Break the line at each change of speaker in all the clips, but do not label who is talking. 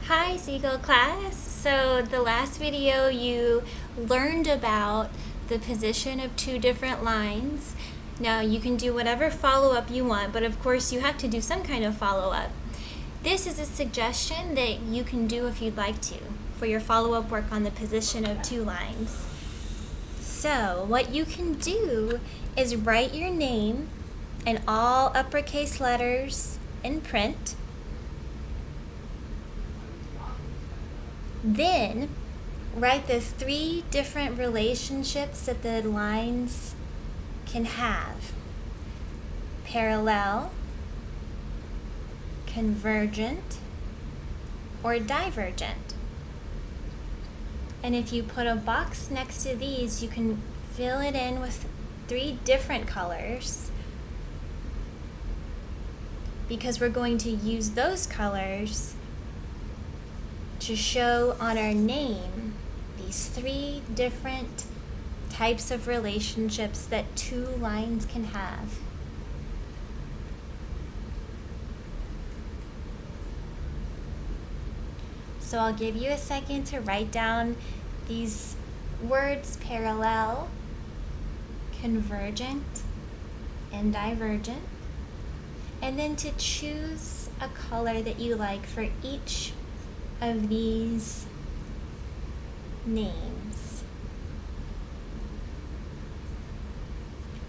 Hi Seagull class. So the last video you learned about the position of two different lines. Now you can do whatever follow-up you want, but of course you have to do some kind of follow-up. This is a suggestion that you can do if you'd like to for your follow-up work on the position of two lines. So what you can do is write your name in all uppercase letters in print. Then write the three different relationships that the lines can have: parallel, convergent, or divergent. And if you put a box next to these, you can fill it in with three different colors, because we're going to use those colors to show on our name these three different types of relationships that two lines can have. So I'll give you a second to write down these words: parallel, convergent, and divergent, and then to choose a color that you like for each of these names.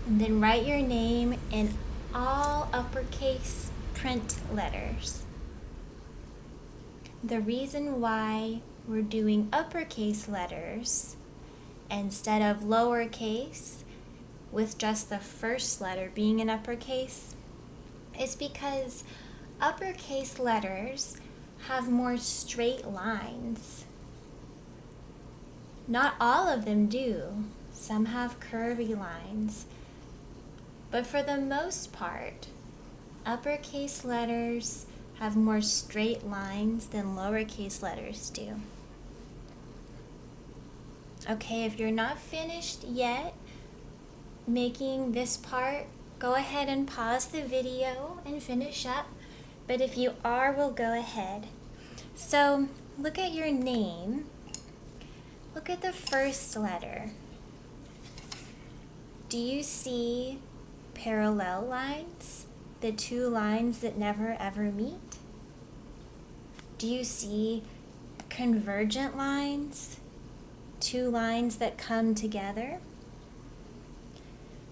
And then write your name in all uppercase print letters. The reason why we're doing uppercase letters instead of lowercase with just the first letter being an uppercase is because uppercase letters have more straight lines. Not all of them do. Some have curvy lines. But for the most part, uppercase letters have more straight lines than lowercase letters do. Okay, if you're not finished yet making this part, go ahead and pause the video and finish up. But if you are, we'll go ahead. So look at your name. Look at the first letter. Do you see parallel lines? The two lines that never ever meet? Do you see convergent lines? Two lines that come together?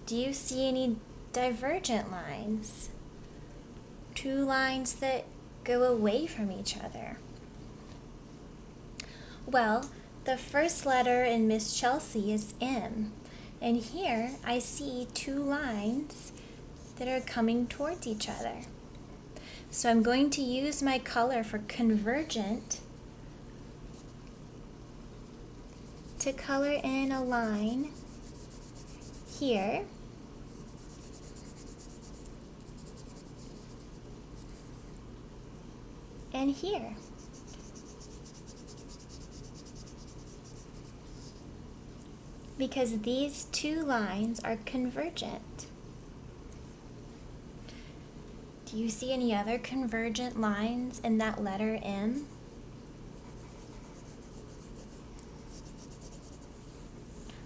Do you see any divergent lines? Two lines that go away from each other? Well, the first letter in Miss Chelsea is M, and here I see two lines that are coming towards each other. So I'm going to use my color for convergent to color in a line here and here. Because these two lines are convergent. Do you see any other convergent lines in that letter M?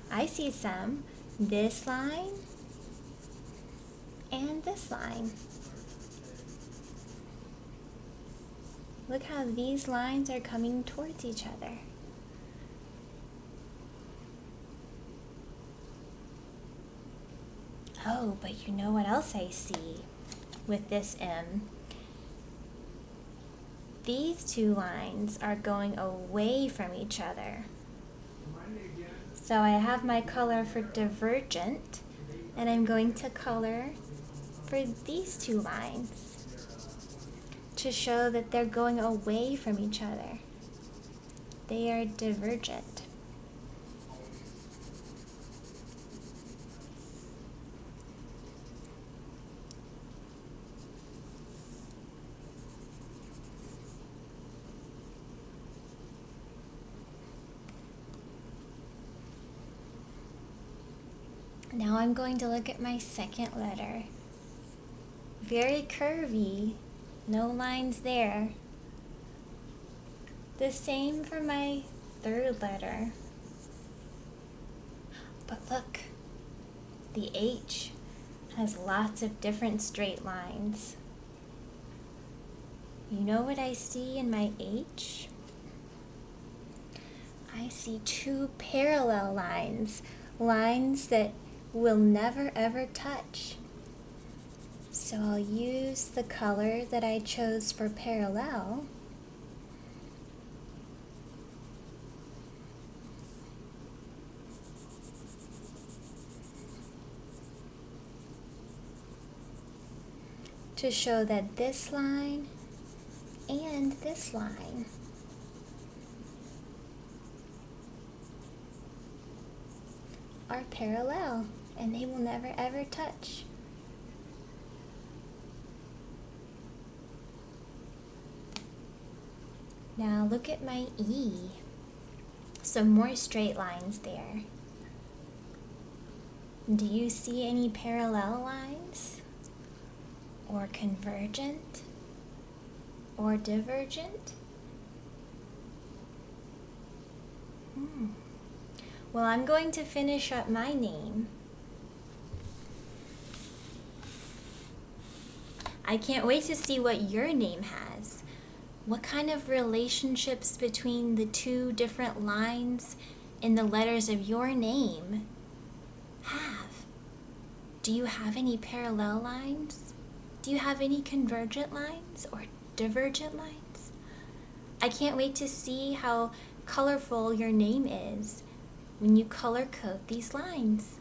I see some. This line and this line. Look how these lines are coming towards each other. Oh, but you know what else I see with this M? These two lines are going away from each other. So I have my color for divergent, and I'm going to color for these two lines to show that they're going away from each other. They are divergent. Now I'm going to look at my second letter. Very curvy, no lines there. The same for my third letter. But look, the H has lots of different straight lines. You know what I see in my H? I see two parallel lines, lines that will never ever touch. So I'll use the color that I chose for parallel. To show that this line and this line are parallel and they will never ever touch. Now look at my E. Some more straight lines there. Do you see any parallel lines? Or convergent? Or divergent? Well, I'm going to finish up my name. I can't wait to see what your name has. What kind of relationships between the two different lines in the letters of your name have? Do you have any parallel lines? Do you have any convergent lines or divergent lines? I can't wait to see how colorful your name is when you color code these lines.